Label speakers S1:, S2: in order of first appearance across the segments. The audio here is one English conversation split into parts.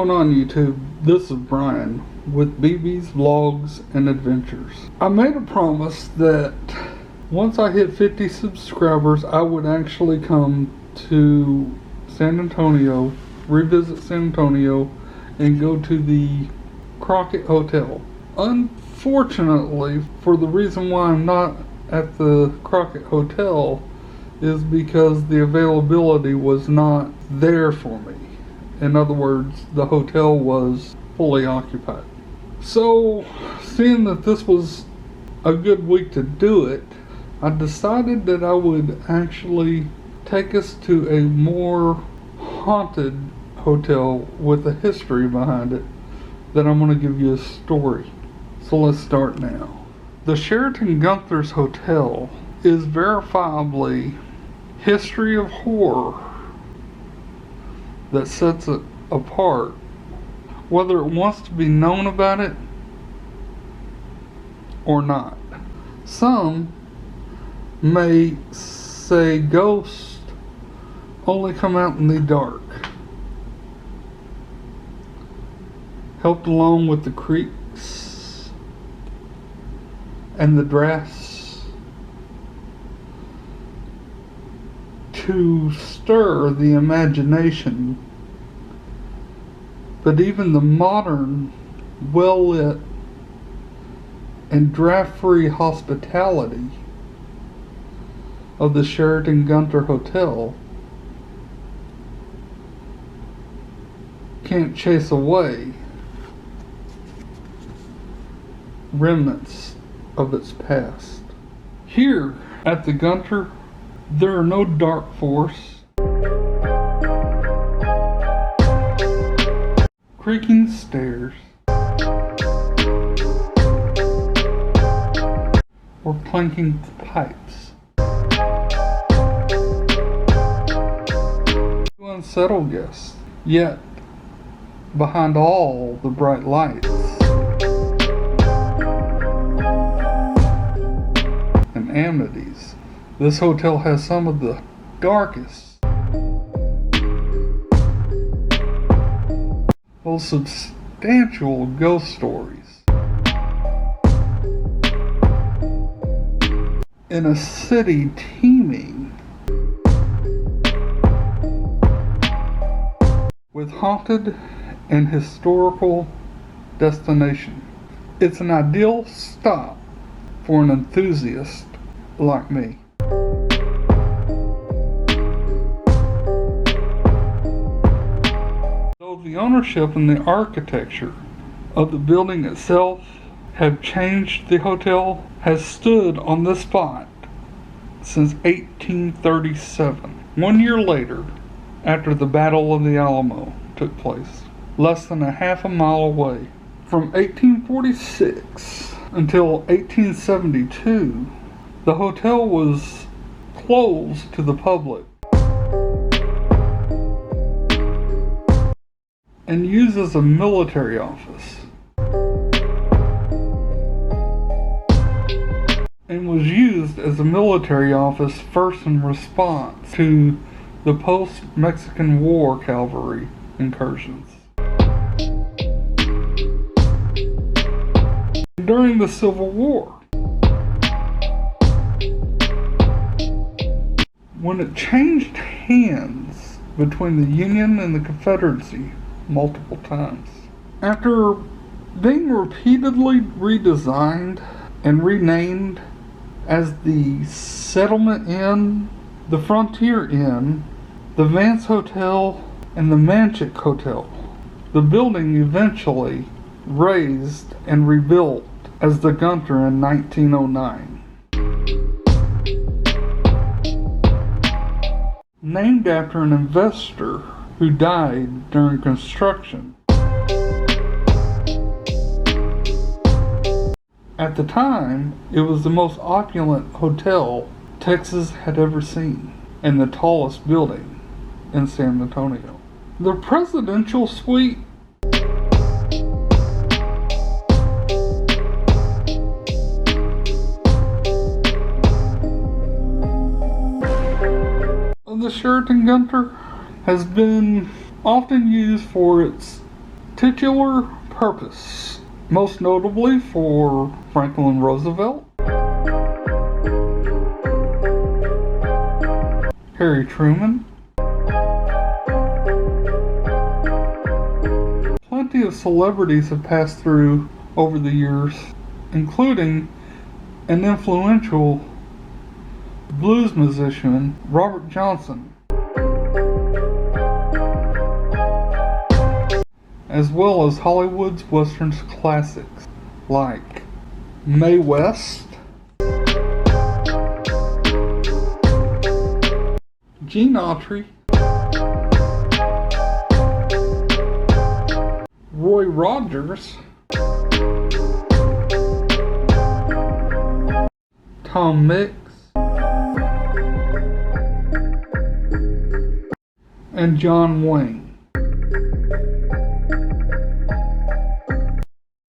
S1: going on, YouTube? This is Brian with BB's Vlogs and Adventures. I made a promise that once I hit 50 subscribers, I would actually come to San Antonio, revisit San Antonio, and go to the Crockett Hotel. Unfortunately, for the reason why I'm not at the Crockett Hotel is because the availability was not there for me. In other words, the hotel was fully occupied. So, seeing that this was a good week to do it, I decided that I would actually take us to a more haunted hotel with a history behind it that I'm going to give you a story. So let's start now. The Sheraton Gunter's Hotel is verifiably history of horror that sets it apart, whether it wants to be known about it or not. Some may say ghosts only come out in the dark, helped along with the creaks and the drafts to stir the imagination. But even the modern, well-lit and draft-free hospitality of the Sheraton Gunter Hotel can't chase away remnants of its past. Here at the Gunter, there are no dark force, creaking stairs, or clanking pipes. To unsettle guests, yet behind all the bright lights and amenities, this hotel has some of the darkest, most substantial ghost stories in a city teeming with haunted and historical destination. It's an ideal stop for an enthusiast like me. Though the ownership and the architecture of the building itself have changed, the hotel has stood on this spot since 1837. 1 year later, after the Battle of the Alamo took place, less than a half a mile away. From 1846 until 1872, the hotel was closed to the public and used as a military office, and was used as a military office first in response to the post-Mexican War cavalry incursions. During the Civil War, when it changed hands between the Union and the Confederacy multiple times. After being repeatedly redesigned and renamed as the Settlement Inn, the Frontier Inn, the Vance Hotel, and the Manchik Hotel, the building eventually raised and rebuilt as the Gunter in 1909. Named after an investor who died during construction. At the time, it was the most opulent hotel Texas had ever seen, and the tallest building in San Antonio. The presidential suite of the Sheraton Gunter has been often used for its particular purpose, most notably for Franklin Roosevelt, Harry Truman. Plenty of celebrities have passed through over the years, including an influential blues musician, Robert Johnson, as well as Hollywood's Western classics like Mae West, Gene Autry, Roy Rogers, Tom Mix, and John Wayne,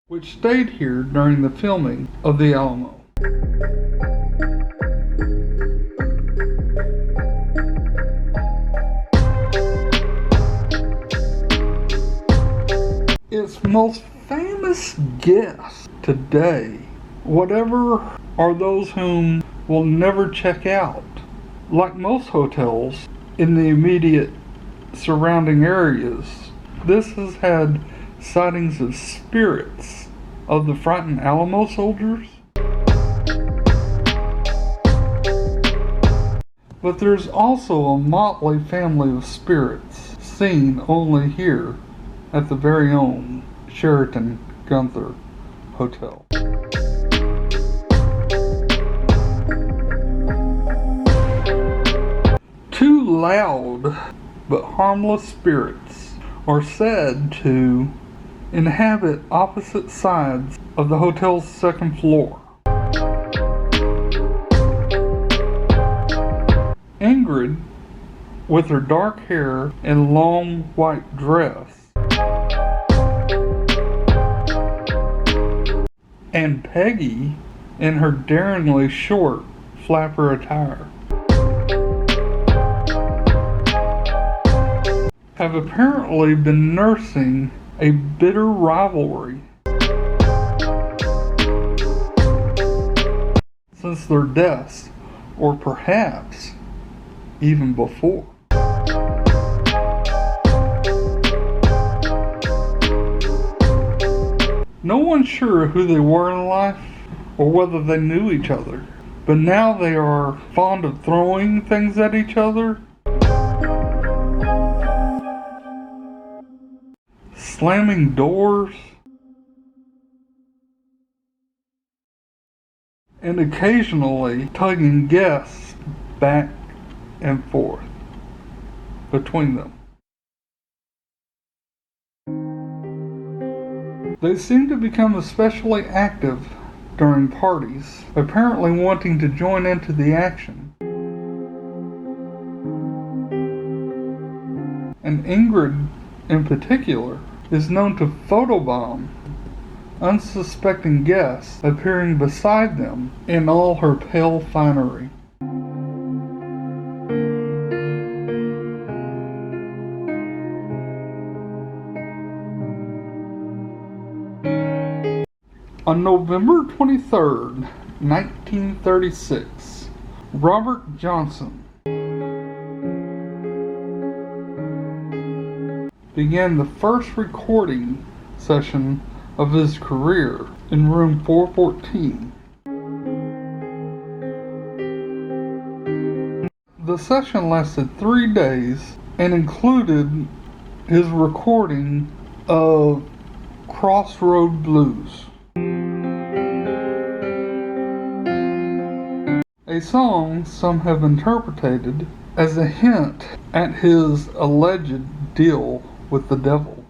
S1: which stayed here during the filming of the Alamo. Its most famous guests today, whatever, are those whom will never check out. Like most hotels in the immediate surrounding areas, this has had sightings of spirits of the frightened Alamo soldiers. But there's also a motley family of spirits seen only here at the very own Sheraton Gunter Hotel. Two loud but harmless spirits are said to inhabit opposite sides of the hotel's second floor. Ingrid, with her dark hair and long white dress, and Peggy in her daringly short flapper attire, have apparently been nursing a bitter rivalry since their deaths, or perhaps even before. No one's sure who they were in life or whether they knew each other, but now they are fond of throwing things at each other, slamming doors, and occasionally tugging guests back and forth between them. They seem to become especially active during parties, apparently wanting to join into the action. And Ingrid, in particular, is known to photobomb unsuspecting guests appearing beside them in all her pale finery. On November 23rd, 1936, Robert Johnson began the first recording session of his career in room 414. The session lasted 3 days and included his recording of Crossroad Blues, a song some have interpreted as a hint at his alleged deal with the devil,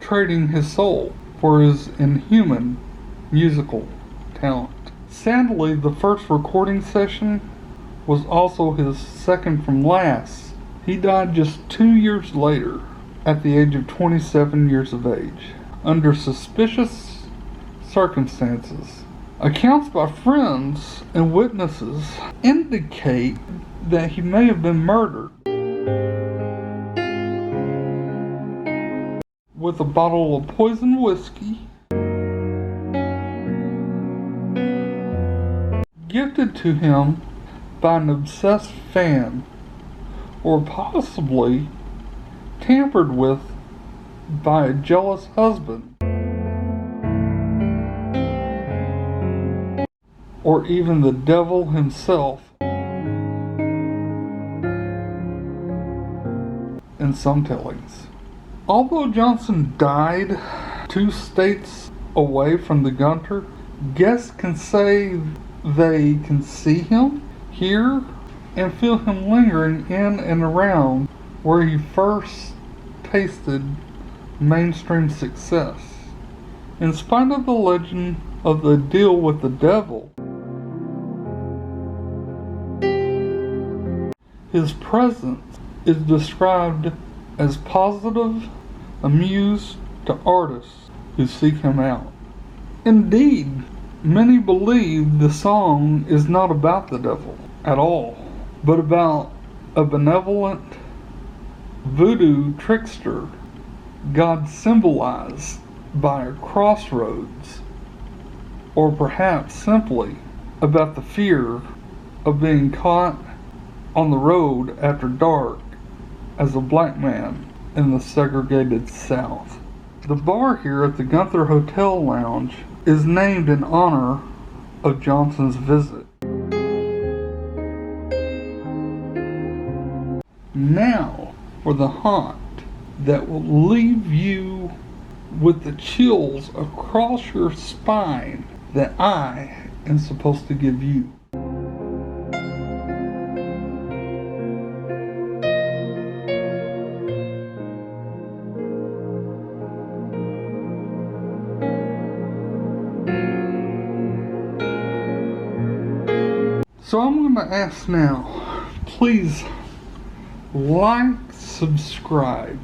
S1: trading his soul for his inhuman musical talent. Sadly, the first recording session was also his second from last. He died just 2 years later, at the age of 27 years of age, under suspicious circumstances. Accounts by friends and witnesses indicate that he may have been murdered. with a bottle of poison whiskey, gifted to him by an obsessed fan, or possibly tampered with by a jealous husband, or even the devil himself. In some tellings. Although Johnson died 2 states away from the Gunter, guests can say they can see him, hear, and feel him lingering in and around where he first tasted mainstream success. In spite of the legend of the deal with the devil, his presence is described as positive, amused to artists who seek him out. Indeed, many believe the song is not about the devil at all, but about a benevolent voodoo trickster, God symbolized by a crossroads, or perhaps simply about the fear of being caught on the road after dark as a black man in the segregated South. The bar here at the Gunter Hotel Lounge is named in honor of Johnson's visit. Now for the haunt that will leave you with the chills across your spine that I am supposed to give you. So I'm going to ask now, please like, subscribe,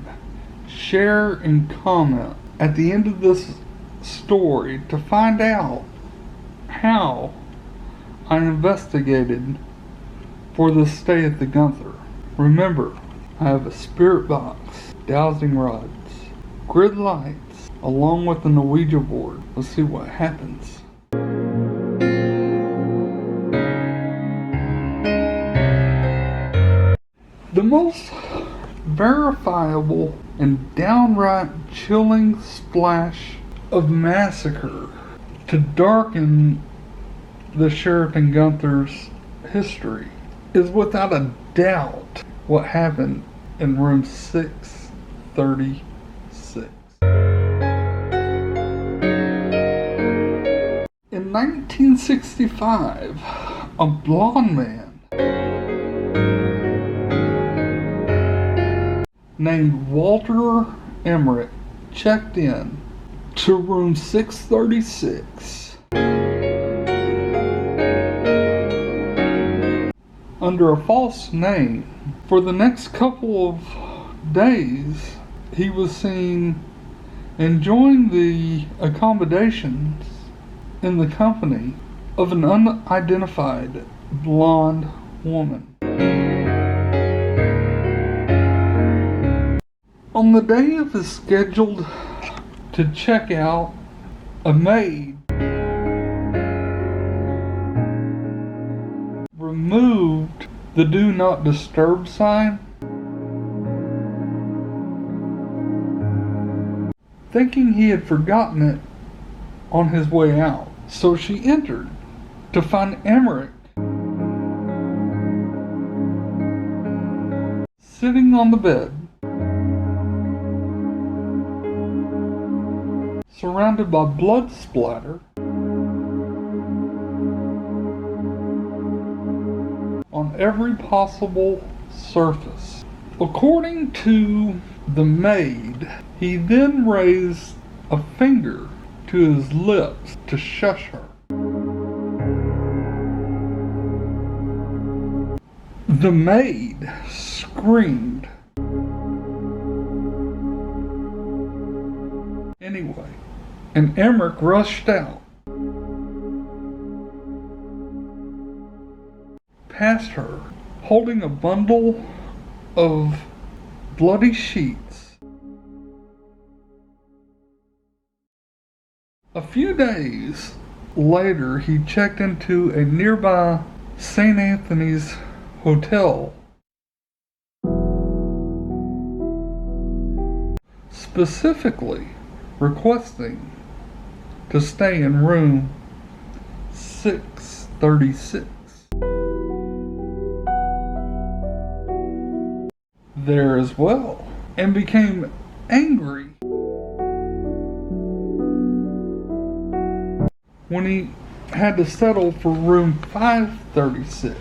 S1: share, and comment at the end of this story to find out how I investigated for this stay at the Gunter. Remember, I have a spirit box, dowsing rods, grid lights, along with the Ouija board. Let's see what happens. The most verifiable and downright chilling splash of massacre to darken the Sheraton Gunter's history is without a doubt what happened in room 636. In 1965, a blonde man named Walter Emmerich checked in to room 636 under a false name. For the next couple of days, he was seen enjoying the accommodations in the company of an unidentified blonde woman. On the day of his scheduled to check out, a maid removed the Do Not Disturb sign, thinking he had forgotten it on his way out. So she entered to find Emmerich sitting on the bed, surrounded by blood splatter on every possible surface. According to the maid, he then raised a finger to his lips to shush her. The maid screamed. Anyway, and Emmerich rushed out, past her, holding a bundle of bloody sheets A few days later, he checked into a nearby St. Anthony's hotel, specifically requesting to stay in room 636. There as well, and became angry when he had to settle for room 536.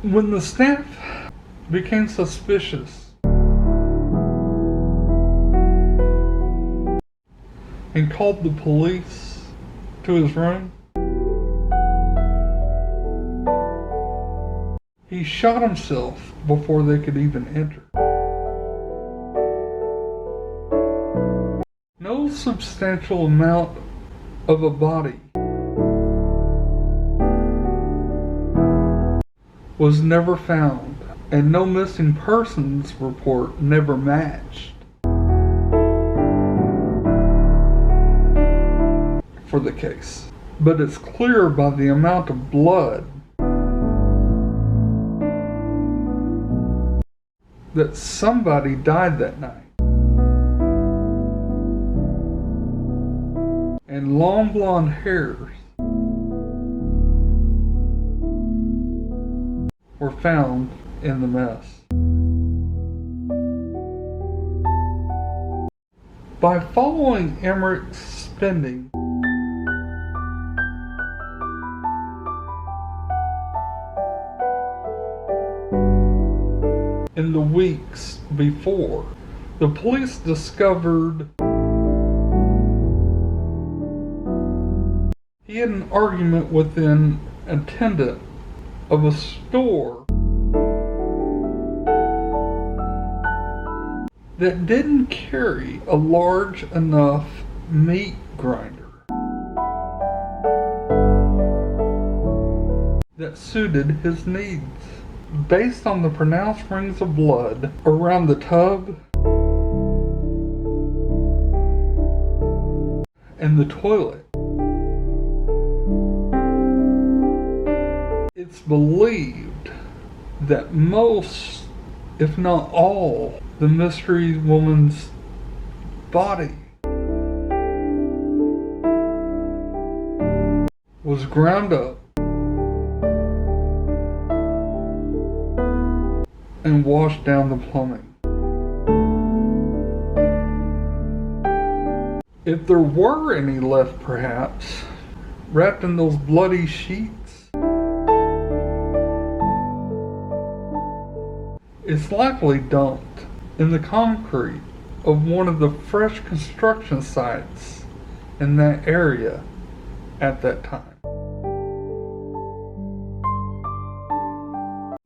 S1: When the staff became suspicious and called the police to his room, he shot himself before they could even enter. No substantial amount of a body was never found, and no missing persons report never matched for the case. But it's clear by the amount of blood that somebody died that night. And long blonde hairs were found in the mess. By following Emmerich's spending, in the weeks before, the police discovered he had an argument with an attendant of a store that didn't carry a large enough meat grinder that suited his needs. Based on the pronounced rings of blood around the tub and the toilet, it's believed that most, if not all, the mystery woman's body was ground up and washed down the plumbing. If there were any left, perhaps, wrapped in those bloody sheets, it's likely dumped in the concrete of one of the fresh construction sites in that area at that time.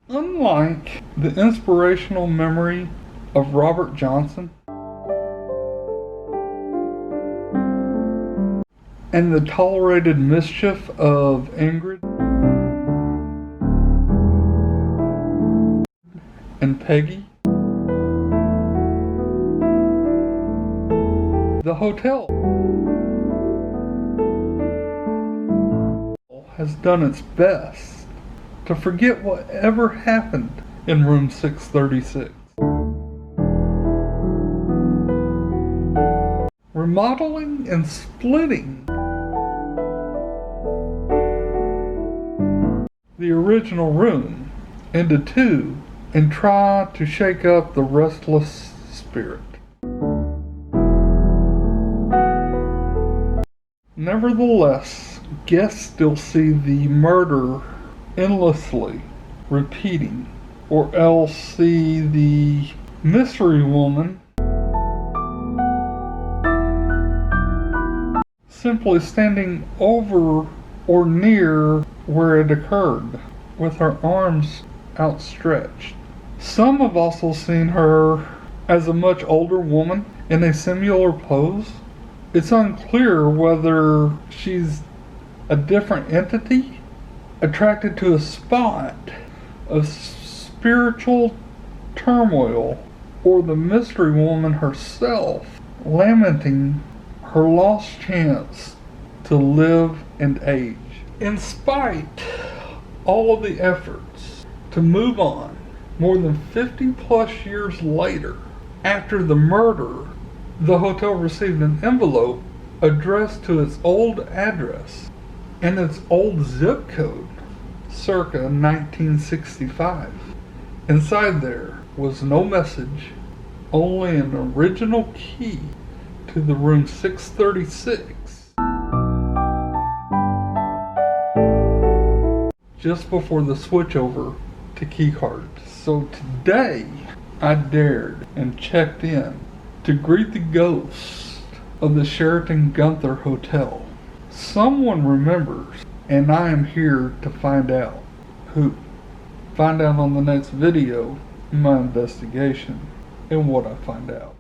S1: Unlike the inspirational memory of Robert Johnson and the tolerated mischief of Ingrid and Peggy, the hotel has done its best to forget whatever happened in room 636. Remodeling and splitting the original room into two and try to shake up the restless spirit. Nevertheless, guests still see the murder endlessly repeating, or else see the mystery woman simply standing over or near where it occurred with her arms outstretched. Some have also seen her as a much older woman in a similar pose. It's unclear whether she's a different entity attracted to a spot of spiritual turmoil, or the mystery woman herself lamenting her lost chance to live and age. In spite all of the efforts to move on, more than 50 plus years later, after the murder, the hotel received an envelope addressed to its old address and its old zip code, circa 1965. Inside there was no message, only an original key to the room 636. Just before the switchover to keycards. So today, I dared and checked in to greet the ghost of the Sheraton Gunter Hotel. Someone remembers, and I am here to find out who. Find out on the next video, my investigation, and what I find out.